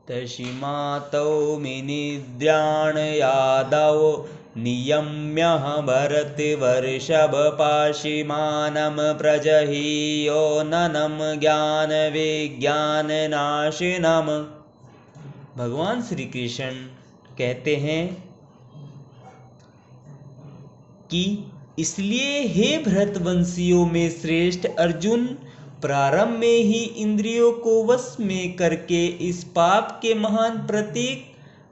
तस्मातो मिनिद्राण यादव नियम्य भरतवर्षभपाशिमानं प्रजहीयो ननं ज्ञान विज्ञान नाशिनम्। भगवान श्री कृष्ण कहते हैं कि इसलिए हे भरतवंशियों में श्रेष्ठ अर्जुन, प्रारंभ में ही इंद्रियों को वश में करके इस पाप के महान प्रतीक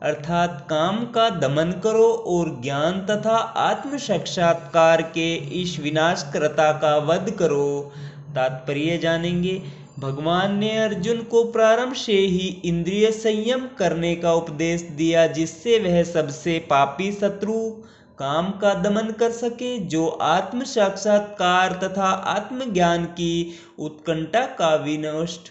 अर्थात काम का दमन करो और ज्ञान तथा आत्म साक्षात्कार के इस विनाशकर्ता का वध करो। तात्पर्य जानेंगे। भगवान ने अर्जुन को प्रारंभ से ही इंद्रिय संयम करने का उपदेश दिया, जिससे वह सबसे पापी शत्रु काम का दमन कर सके, जो आत्म साक्षात्कार तथा आत्मज्ञान की उत्कंठा का विनष्ट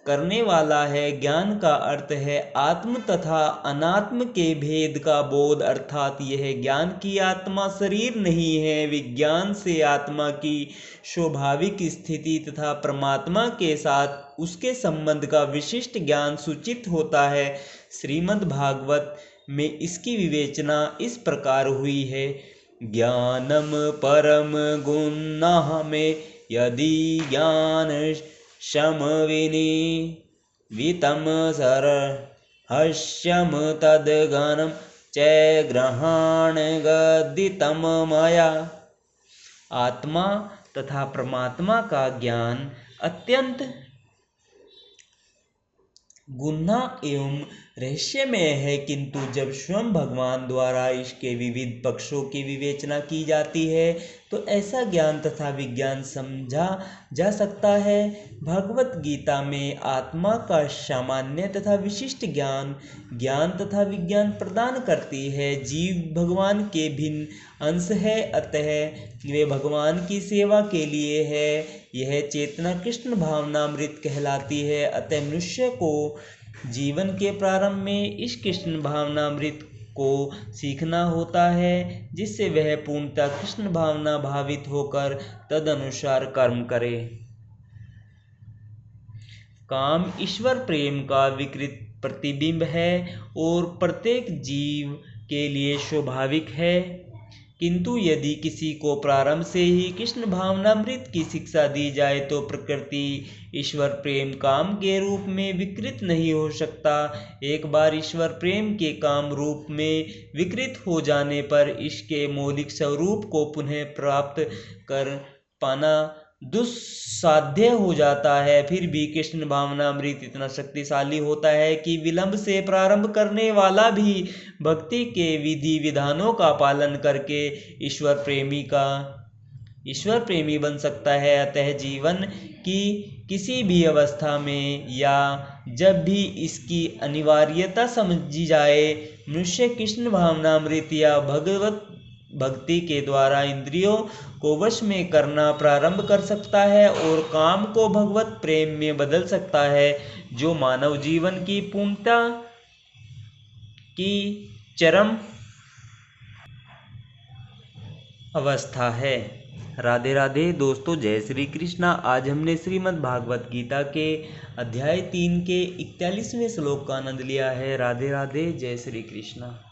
करने वाला है। ज्ञान का अर्थ है आत्म तथा अनात्म के भेद का बोध, अर्थात यह ज्ञान की आत्मा शरीर नहीं है। विज्ञान से आत्मा की स्वाभाविक स्थिति तथा परमात्मा के साथ उसके संबंध का विशिष्ट ज्ञान सूचित होता है। श्रीमद् भागवत में इसकी विवेचना इस प्रकार हुई है। ज्ञानम परम गुणाः में यदि ज्ञान समविनी वितम सरहस्यम तद्गणं च ग्रहण गदितम मया। आत्मा तथा परमात्मा का ज्ञान अत्यंत गुह्य एवं रहस्यमय है, किंतु जब स्वयं भगवान द्वारा इसके विविध पक्षों की विवेचना की जाती है तो ऐसा ज्ञान तथा विज्ञान समझा जा सकता है। भगवत गीता में आत्मा का सामान्य तथा विशिष्ट ज्ञान तथा विज्ञान प्रदान करती है। जीव भगवान के भिन्न अंश है, अतः वे भगवान की सेवा के लिए है। यह चेतना कृष्ण भावनामृत कहलाती है। अतः मनुष्य को जीवन के प्रारंभ में इस कृष्ण भावनामृत को सीखना होता है, जिससे वह पूर्णतः कृष्ण भावना भावित होकर तदनुसार कर्म करे। काम ईश्वर प्रेम का विकृत प्रतिबिंब है और प्रत्येक जीव के लिए स्वाभाविक है, किंतु यदि किसी को प्रारंभ से ही कृष्ण भावनामृत की शिक्षा दी जाए तो प्रकृति ईश्वर प्रेम काम के रूप में विकृत नहीं हो सकता। एक बार ईश्वर प्रेम के काम रूप में विकृत हो जाने पर इसके मौलिक स्वरूप को पुनः प्राप्त कर पाना दुस्साध्य हो जाता है। फिर भी कृष्ण भावनामृत इतना शक्तिशाली होता है कि विलंब से प्रारंभ करने वाला भी भक्ति के विधि विधानों का पालन करके ईश्वर प्रेमी बन सकता है। अतः जीवन की किसी भी अवस्था में या जब भी इसकी अनिवार्यता समझी जाए, मनुष्य कृष्ण भावनामृत या भगवत भक्ति के द्वारा इंद्रियों को वश में करना प्रारंभ कर सकता है और काम को भगवत प्रेम में बदल सकता है, जो मानव जीवन की पूर्णता की चरम अवस्था है। राधे राधे दोस्तों, जय श्री कृष्णा। आज हमने श्रीमद् भागवत गीता के अध्याय 3 के 41वें श्लोक का आनंद लिया है। राधे राधे, जय श्री कृष्णा।